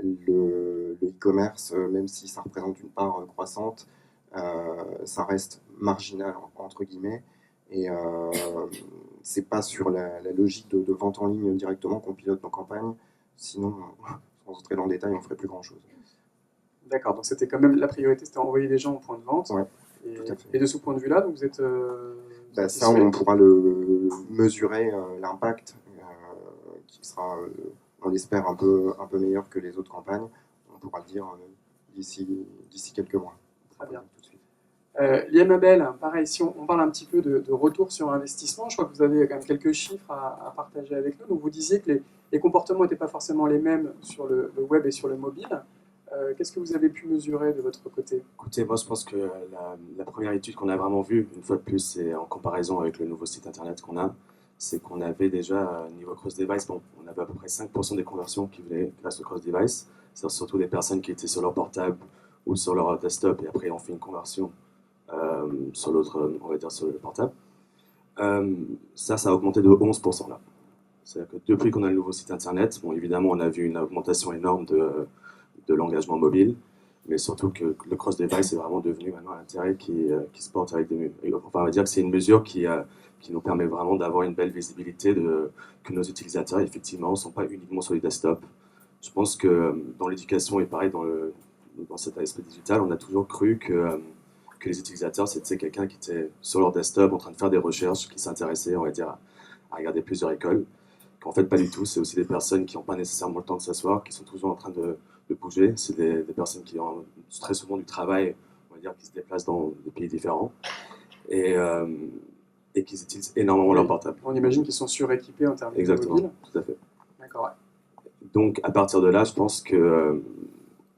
G: le e-commerce, même si ça représente une part croissante, ça reste marginal, entre guillemets. Et c'est pas sur la logique de vente en ligne directement qu'on pilote nos campagnes. Sinon, sans entrer dans le détail, on ne ferait plus grand-chose.
E: D'accord, donc c'était quand même la priorité, c'était envoyer les gens au point de vente.
G: Ouais,
E: et de ce point de vue-là, donc vous êtes...
G: ça, on pourra le mesurer, l'impact, qui sera, on l'espère, un peu meilleur que les autres campagnes. On pourra le dire d'ici quelques mois.
E: Très bien. L'IMABel, pareil, si on parle un petit peu de retour sur investissement, je crois que vous avez quand même quelques chiffres à partager avec nous. Donc vous disiez que les comportements n'étaient pas forcément les mêmes sur le web et sur le mobile. Qu'est-ce que vous avez pu mesurer de votre côté?
F: Écoutez, moi je pense que la première étude qu'on a vraiment vue, une fois de plus, c'est en comparaison avec le nouveau site internet qu'on a, c'est qu'on avait déjà, niveau cross-device, on avait à peu près 5% des conversions qui venaient grâce au cross-device, c'est-à-dire surtout des personnes qui étaient sur leur portable ou sur leur desktop, et après on fait une conversion sur l'autre, on va dire sur le portable. Ça a augmenté de 11% là. C'est-à-dire que depuis qu'on a le nouveau site internet, bon, évidemment on a vu une augmentation énorme de l'engagement mobile, mais surtout que le cross-device est vraiment devenu maintenant un intérêt qui se porte avec des... Enfin, on va dire que c'est une mesure qui nous permet vraiment d'avoir une belle visibilité, que nos utilisateurs, effectivement, ne sont pas uniquement sur les desktops. Je pense que dans l'éducation et pareil dans cet aspect digital, on a toujours cru que les utilisateurs, c'était quelqu'un qui était sur leur desktop en train de faire des recherches, qui s'intéressait, on va dire, à regarder plusieurs écoles. Qu'en fait, pas du tout. C'est aussi des personnes qui n'ont pas nécessairement le temps de s'asseoir, qui sont toujours en train de bouger. C'est des personnes qui ont très souvent du travail, on va dire, qui se déplacent dans des pays différents et qui utilisent énormément leur portable.
E: On imagine qu'ils sont suréquipés en termes de mobile.
F: Tout à fait.
E: D'accord. Ouais.
F: Donc, à partir de là, je pense que,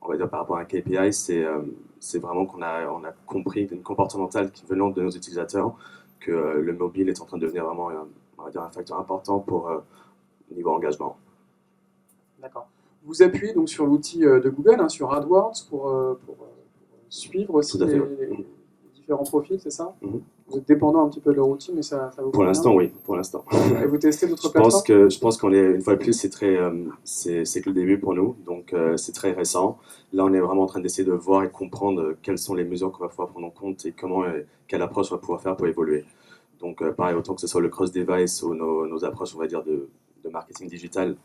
F: on va dire par rapport à un KPI, c'est vraiment qu'on a compris d'une comportementale qui venant de nos utilisateurs que le mobile est en train de devenir vraiment, on va dire, un facteur important pour niveau engagement.
E: D'accord. Vous appuyez donc sur l'outil de Google, sur AdWords, pour suivre aussi les différents profils, c'est ça? Vous êtes dépendant un petit peu de leur outil, mais ça vous
F: Pour l'instant, oui, pour l'instant.
E: Et vous testez d'autres plateformes?
F: Je pense qu'on est, une fois de plus, c'est que le début pour nous, donc c'est très récent. Là, on est vraiment en train d'essayer de voir et comprendre quelles sont les mesures qu'on va pouvoir prendre en compte et quelle approche on va pouvoir faire pour évoluer. Donc, pareil, autant que ce soit le cross-device ou nos approches, on va dire, de marketing digital,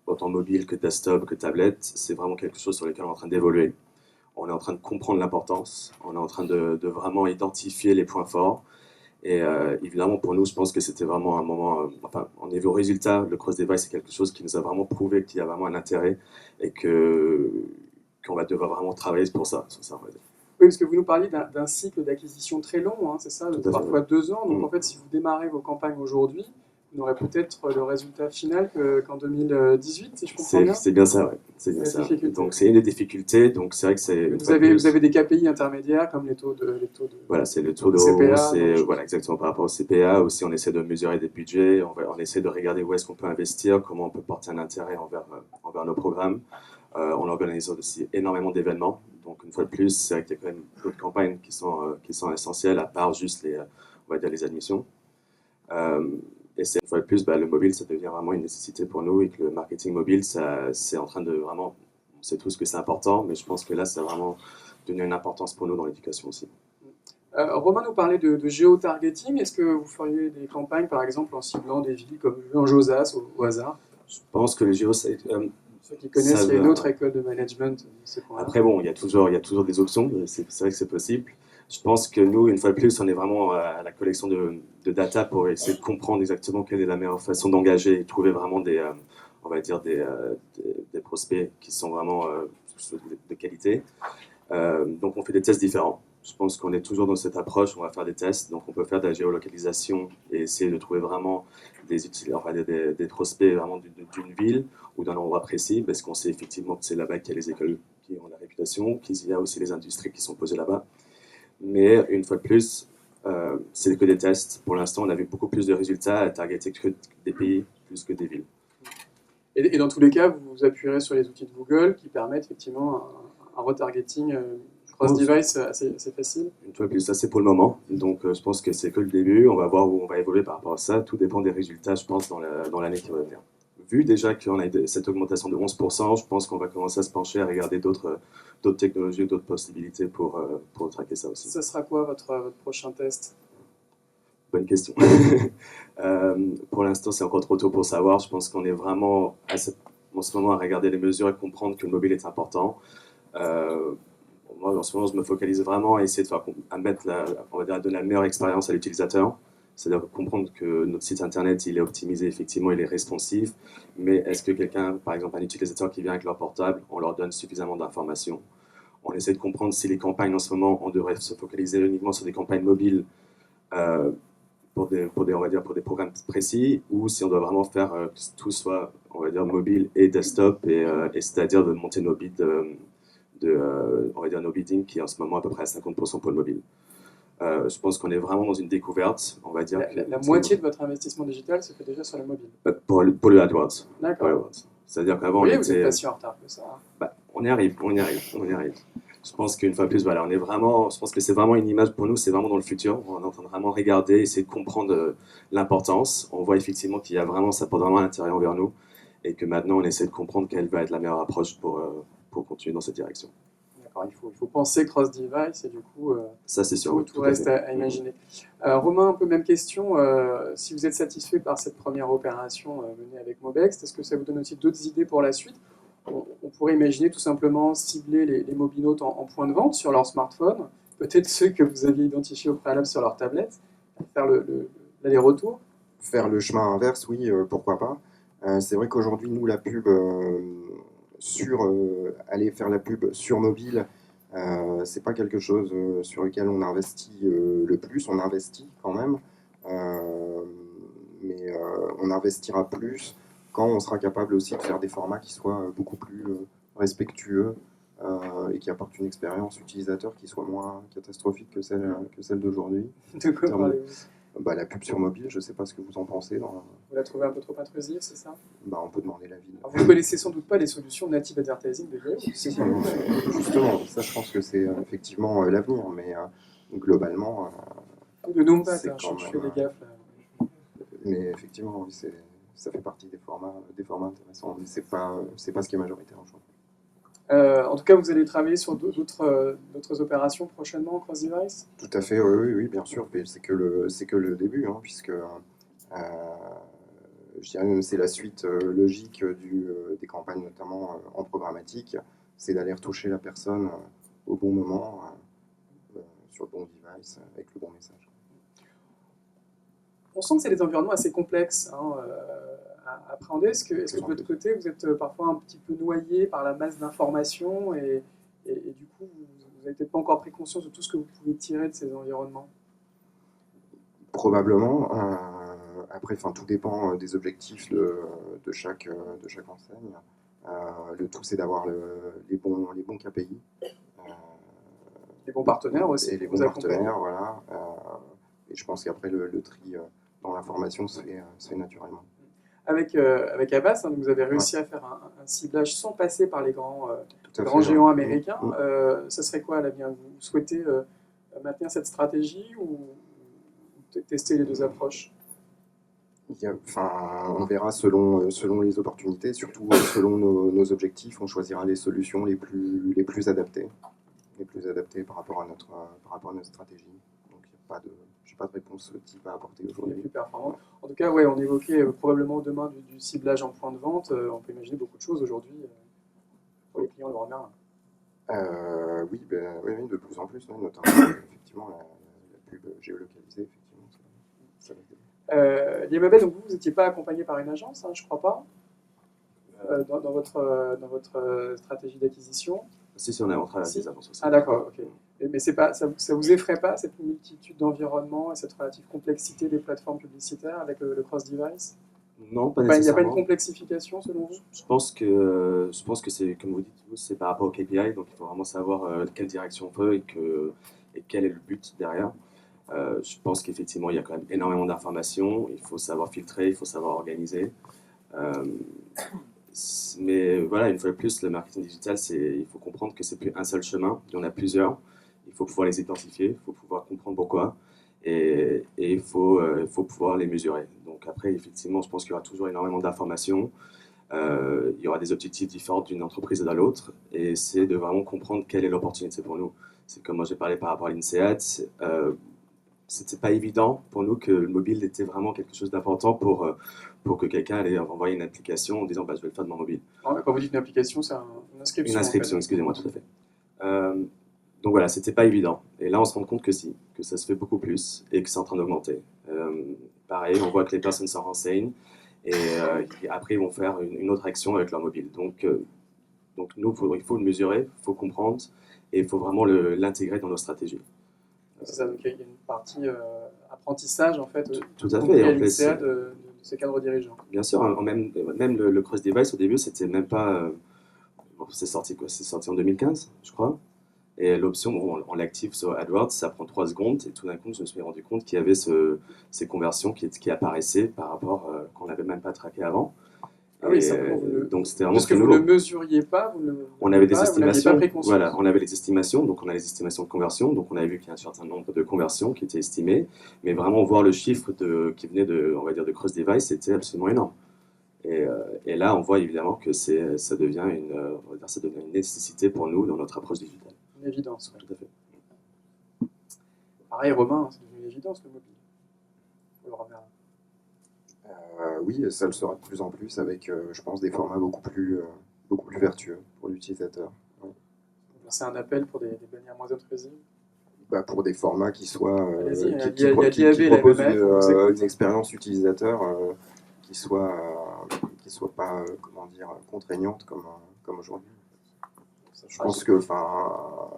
F: autant mobile que desktop, que tablette, c'est vraiment quelque chose sur lequel on est en train d'évoluer. On est en train de comprendre l'importance, on est en train de vraiment identifier les points forts. Et évidemment, pour nous, je pense que c'était vraiment un moment... enfin, on est vu au résultat, le cross-device, c'est quelque chose qui nous a vraiment prouvé qu'il y a vraiment un intérêt et qu'on va devoir vraiment travailler pour ça, sur ça, on va dire.
E: Oui, parce que vous nous parliez d'un cycle d'acquisition très long, hein, c'est ça, parfois 2 ans. Donc en fait, si vous démarrez vos campagnes aujourd'hui, vous n'aurez peut-être le résultat final qu'en 2018, si je comprends bien.
F: C'est bien ça, oui. C'est bien
E: La
F: ça.
E: difficulté.
F: Donc c'est une des difficultés. Donc c'est vrai que c'est.
E: Vous avez des KPI intermédiaires comme les taux de
F: Voilà, c'est le taux de
E: CPA,
F: hausse,
E: donc,
F: voilà, exactement par rapport au CPA. Aussi, on essaie de mesurer des budgets, on essaie de regarder où est-ce qu'on peut investir, comment on peut porter un intérêt envers nos programmes. On organise aussi énormément d'événements. Donc, une fois de plus, c'est vrai qu'il y a quand même d'autres campagnes qui sont essentielles, à part juste on va dire les admissions. Et c'est une fois de plus, le mobile, ça devient vraiment une nécessité pour nous et que le marketing mobile, c'est en train de vraiment, on sait tous que c'est important, mais je pense que là, ça a vraiment donné une importance pour nous dans l'éducation aussi.
E: Romain nous parlait de géotargeting. Est-ce que vous feriez des campagnes, par exemple, en ciblant des villes comme en Josas au hasard?
F: Je pense que les JO,
E: Ceux qui connaissent, il y a une autre école de management de ce coin-là.
F: Après, bon, il y a toujours des options, c'est vrai que c'est possible. Je pense que nous, une fois de plus, on est vraiment à la collection de data pour essayer de comprendre exactement quelle est la meilleure façon d'engager et trouver vraiment on va dire des prospects qui sont vraiment de qualité. Donc, on fait des tests différents. Je pense qu'on est toujours dans cette approche, on va faire des tests, donc on peut faire de la géolocalisation et essayer de trouver vraiment des prospects vraiment d'une ville ou d'un endroit précis, parce qu'on sait effectivement que c'est là-bas qu'il y a les écoles qui ont la réputation, qu'il y a aussi les industries qui sont posées là-bas. Mais une fois de plus, c'est que des tests. Pour l'instant, on a vu beaucoup plus de résultats à targeter que des pays plus que des villes.
E: Et dans tous les cas, vous vous appuierez sur les outils de Google qui permettent effectivement un retargeting cross-device assez facile.
F: Une fois de plus, ça c'est pour le moment. Donc je pense que c'est que le début. On va voir où on va évoluer par rapport à ça. Tout dépend des résultats, je pense, dans l'année qui va venir. Vu déjà qu'on a cette augmentation de 11%, je pense qu'on va commencer à se pencher à regarder d'autres technologies, d'autres possibilités pour traquer ça aussi.
E: Ça sera quoi votre prochain test?
F: Bonne question. Pour l'instant, c'est encore trop tôt pour savoir. Je pense qu'on est vraiment en ce moment à regarder les mesures et comprendre que le mobile est important. Moi, en ce moment, je me focalise vraiment à essayer on va dire, à donner la meilleure expérience à l'utilisateur. C'est-à-dire comprendre que notre site internet, il est optimisé, effectivement, il est responsive. Mais est-ce que quelqu'un, par exemple, un utilisateur qui vient avec leur portable, on leur donne suffisamment d'informations? On essaie de comprendre si les campagnes en ce moment, on devrait se focaliser uniquement sur des campagnes mobiles pour on va dire, pour des programmes précis, ou si on doit vraiment faire que tout soit, on va dire, mobile et desktop, et c'est-à-dire de monter nos bids, on va dire nos bidding qui est en ce moment à peu près à 50% pour le mobile. Je pense qu'on est vraiment dans une découverte, on va dire.
E: La moitié de votre investissement digital se fait déjà sur le mobile.
F: Pour le AdWords.
E: D'accord.
F: C'est-à-dire qu'avant,
E: Oui, vous n'êtes pas si en retard que ça.
F: On y arrive. Je pense qu'une fois de plus, voilà, je pense que c'est vraiment une image pour nous, c'est vraiment dans le futur. On est en train de vraiment regarder, essayer de comprendre l'importance. On voit effectivement qu'il y a vraiment, ça porte vraiment un intérêt envers nous, et que maintenant on essaie de comprendre quelle va être la meilleure approche pour continuer dans cette direction.
E: D'accord, il faut penser cross-device et du coup,
F: ça c'est sûr.
E: tout reste à imaginer. Romain, un peu même question. Si vous êtes satisfait par cette première opération menée avec Mobext, est-ce que ça vous donne aussi d'autres idées pour la suite? On pourrait imaginer tout simplement cibler les mobinautes en point de vente sur leur smartphone, peut-être ceux que vous aviez identifiés au préalable sur leur tablette, faire l'aller-retour.
G: Faire le chemin inverse, oui, pourquoi pas. C'est vrai qu'aujourd'hui, nous, la pub, aller faire la pub sur mobile, c'est pas quelque chose sur lequel on investit le plus. On investit quand même, mais on investira plus quand on sera capable aussi de faire des formats qui soient beaucoup plus respectueux et qui apportent une expérience utilisateur qui soit moins catastrophique que celle d'aujourd'hui.
E: De quoi parlez-vous?
G: La pub sur mobile, je ne sais pas ce que vous en pensez.
E: Vous la trouvez un peu trop intrusive, c'est ça?
G: On peut demander l'avis.
E: Vous ne connaissez sans doute pas les solutions native advertising de Yahoo?
G: Justement, ça je pense que c'est effectivement l'avenir, mais globalement...
E: Ne nomme pas,
G: je
E: fais des gaffes. Là.
G: Mais effectivement, oui, ça fait partie des formats intéressants, mais c'est pas ce qui est majoritaire aujourd'hui.
E: En tout cas, vous allez travailler sur d'autres opérations prochainement en cross-device?
G: Tout à fait, oui, bien sûr. Mais c'est que le début, puisque je dirais même c'est la suite logique des campagnes, notamment en programmatique, c'est d'aller retoucher la personne au bon moment, sur le bon device, avec le bon message.
E: On sent que c'est des environnements assez complexes à appréhender. Est-ce que de votre côté, vous êtes parfois un petit peu noyé par la masse d'informations et du coup, vous n'avez peut-être pas encore pris conscience de tout ce que vous pouvez tirer de ces environnements?
G: Probablement. Après, tout dépend des objectifs de chaque enseigne. Le tout, c'est d'avoir les bons KPI.
E: Les bons partenaires aussi.
G: Et les bons partenaires, voilà. Et je pense qu'après, le tri dans l'information se fait naturellement.
E: Avec Abbas, hein, vous avez réussi à faire un ciblage sans passer par les grands
G: fait,
E: géants
G: ouais.
E: américains. Ça serait quoi à l'avenir? Vous souhaitez maintenir cette stratégie ou tester les deux approches?
G: On verra selon les opportunités, surtout selon nos objectifs, on choisira les solutions les plus adaptées par rapport à notre stratégie. Donc je n'ai pas de réponse type à apporter aujourd'hui.
E: Plus performante. En tout cas, ouais, on évoquait probablement demain du ciblage en point de vente. On peut imaginer beaucoup de choses aujourd'hui pour les clients Leroy Merlin.
G: Oui, de plus en plus, notamment effectivement la pub géolocalisée, effectivement. Ça
E: Liemabel, donc vous n'étiez pas accompagné par une agence, hein, je ne crois pas, dans votre stratégie d'acquisition.
F: Si, on a rentré à des agences aussi.
E: Ah d'accord, ok. Mais ça vous effraie pas, cette multitude d'environnements et cette relative complexité des plateformes publicitaires avec le cross-device?
F: Non, pas
E: Il n'y a
F: nécessairement.
E: pas une complexification selon vous?
F: Je pense que c'est, comme vous dites, c'est par rapport au KPI, donc il faut vraiment savoir quelle direction on veut et quel est le but derrière. Je pense qu'effectivement, il y a quand même énormément d'informations, il faut savoir filtrer, il faut savoir organiser. Mais voilà, une fois de plus, le marketing digital, il faut comprendre que c'est plus un seul chemin, il y en a plusieurs. Il faut pouvoir les identifier, il faut pouvoir comprendre pourquoi, et il faut pouvoir les mesurer. Donc après, effectivement, je pense qu'il y aura toujours énormément d'informations. Il y aura des objectifs différents d'une entreprise à l'autre, et c'est de vraiment comprendre quelle est l'opportunité pour nous. C'est comme moi j'ai parlé par rapport à l'INSEAD, c'était pas évident pour nous que le mobile était vraiment quelque chose d'important pour que quelqu'un allait envoyer une application en disant bah, je vais le faire de mon mobile.
E: Quand vous dites une application, c'est une inscription.
F: Une inscription, excusez-moi, tout à fait. Donc voilà, c'était pas évident. Et là, on se rend compte que si, que ça se fait beaucoup plus et que c'est en train d'augmenter. Pareil, on voit que les personnes s'en renseignent et après, ils vont faire une autre action avec leur mobile. Donc nous, il faut le mesurer, il faut comprendre et il faut vraiment l'intégrer dans nos stratégies.
E: C'est ça, donc il y a une partie apprentissage en fait,
F: tout à fait.
E: En fait, de ces cadres dirigeants.
F: Bien sûr, même le cross-device au début, c'était même pas. C'est sorti quoi? C'est sorti en 2015, je crois. Et l'option, bon, on l'active sur AdWords, ça prend 3 secondes, et tout d'un coup, je me suis rendu compte qu'il y avait ces conversions qui apparaissaient par rapport qu'on n'avait même pas traqué avant.
E: Ah oui,
F: donc c'était vraiment
E: parce que vous ne le mesuriez pas,
F: on avait des estimations.
E: Pas
F: voilà, on avait les estimations, donc on a les estimations de conversion, donc on avait vu qu'il y a un certain nombre de conversions qui étaient estimées, mais vraiment voir le chiffre qui venait de, on va dire, de cross device, c'était absolument énorme. Et là, on voit évidemment que ça devient une nécessité pour nous dans notre approche digitale.
E: Une évidence, ouais.
F: Tout à fait.
E: Pareil, Romain, c'est une évidence le mobile. Faut le remettre.
G: Oui, ça le sera de plus en plus avec, je pense, des formats beaucoup plus vertueux pour l'utilisateur. Ouais.
E: C'est un appel pour des bannières moins intrusives.
G: Pour des formats qui soient
E: qui
G: proposent une expérience utilisateur qui soit pas comment dire contraignante comme aujourd'hui. Je pense que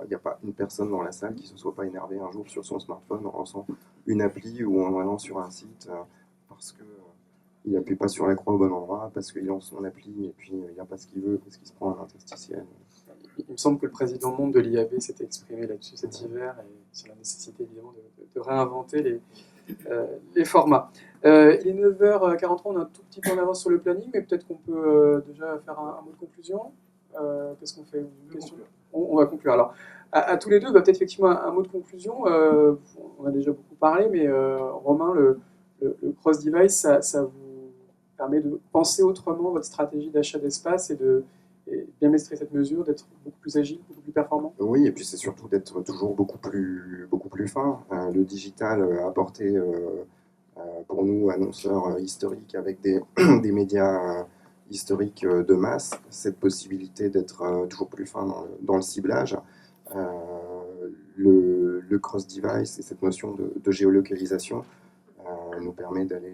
G: il n'y a pas une personne dans la salle qui se soit pas énervée un jour sur son smartphone en lançant une appli ou en allant sur un site parce que il n'appuie pas sur la croix au bon endroit, parce qu'il lance son appli et puis il n'y a pas ce qu'il veut, parce qu'il se prend un interstitiel.
E: Il me semble que le président monde de l'IAB s'est exprimé là-dessus cet hiver et sur la nécessité évidemment de réinventer les formats. Il est 9h43, on a un tout petit peu en avance sur le planning, mais peut-être qu'on peut déjà faire un mot de conclusion. Qu'est-ce qu'on fait? On va conclure. Alors, à tous les deux, peut-être effectivement un mot de conclusion. On a déjà beaucoup parlé, mais Romain, le cross-device, ça vous permet de penser autrement votre stratégie d'achat d'espace et bien maîtriser cette mesure, d'être beaucoup plus agile, beaucoup plus performant.
G: Oui, et puis c'est surtout d'être toujours beaucoup plus fin. Le digital a apporté pour nous, annonceurs historiques avec des médias historiques de masse, cette possibilité d'être toujours plus fin dans le ciblage. Le cross-device et cette notion de géolocalisation nous permet d'aller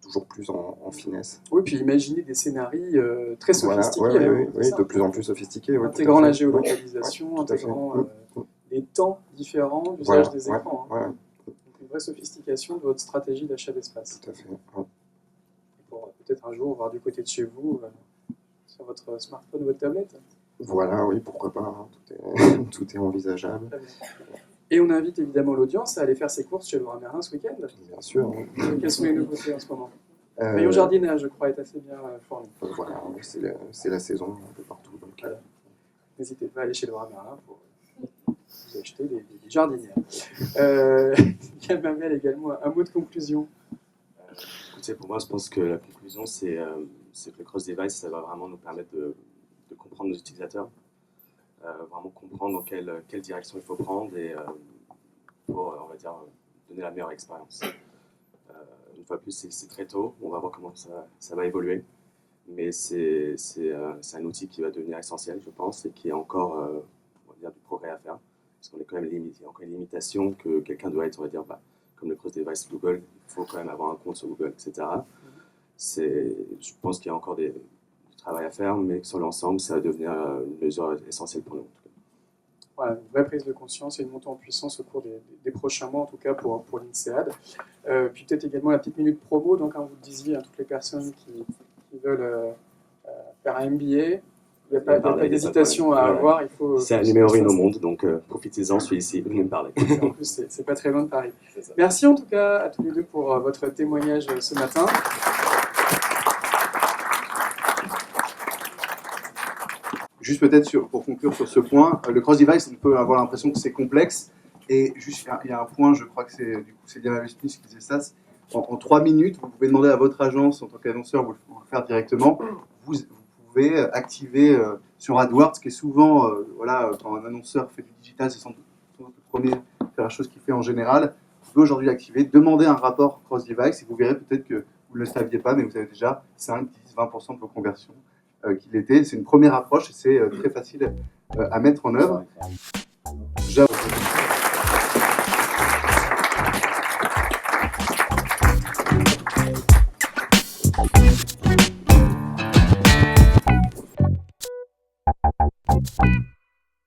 G: toujours plus en finesse.
E: Oui, puis imaginer des scénarios très sophistiqués.
G: Oui, de plus en plus sophistiqués.
E: Intégrant la géolocalisation, intégrant des temps différents d'usage des écrans. Donc une vraie sophistication de votre stratégie d'achat d'espace.
G: Tout à fait.
E: Pour peut-être un jour voir du côté de chez vous, sur sur votre smartphone ou votre tablette.
G: Voilà, oui, pourquoi pas, hein, tout est envisageable,
E: Très bien. Et on invite évidemment l'audience à aller faire ses courses chez Leroy Merlin ce week-end.
G: bien sûr.
E: Quelles sont les nouveautés en ce moment?
G: Euh,
E: Le rayon jardinage, je crois, est assez bien fourni.
G: Voilà, c'est la saison un peu partout. Donc,
E: N'hésitez pas à aller chez Leroy Merlin pour vous acheter des jardinières. Mamel également, un mot de conclusion.
F: Écoutez, pour moi, je pense que la conclusion, c'est que le cross-device, ça va vraiment nous permettre de comprendre nos utilisateurs, vraiment comprendre dans quelle direction il faut prendre et pour, on va dire, donner la meilleure expérience. Une fois de plus, c'est très tôt, on va voir comment ça va évoluer, mais c'est un outil qui va devenir essentiel, je pense, et qui a encore, on va dire, du progrès à faire, parce qu'on est quand même limité. Il y a encore une limitation que quelqu'un doit être, on va dire, comme le cross-device Google, il faut quand même avoir un compte sur Google, etc. Je pense qu'il y a encore du travail à faire, mais sur l'ensemble, ça va devenir une mesure essentielle pour nous. En tout cas.
E: Voilà, une vraie prise de conscience et une montée en puissance au cours des prochains mois, en tout cas pour l'INSEAD. Puis peut-être également la petite minute promo, donc vous le disiez à toutes les personnes qui veulent faire un MBA, il n'y a pas d'hésitation à avoir. Il faut.
F: C'est un numéro 1 au monde, donc profitez-en, je suis ici, venez me parler.
E: En plus, c'est pas très loin de Paris. Merci en tout cas à tous les deux pour votre témoignage ce matin.
A: Juste peut-être pour conclure sur ce point, le cross-device, on peut avoir l'impression que c'est complexe. Et juste, il y a un point, je crois que c'est Diana Smith qui disait ça. En 3 minutes, vous pouvez demander à votre agence, en tant qu'annonceur, vous le faire directement. Vous pouvez activer sur AdWords, qui est souvent, quand un annonceur fait du digital, c'est sans doute le premier faire la chose qu'il fait en général. Vous pouvez aujourd'hui activer, demander un rapport cross-device, et vous verrez peut-être que vous ne le saviez pas, mais vous avez déjà 5, 10, 20% de vos conversions qui l'étaient. C'est une première approche et c'est très facile à mettre en œuvre.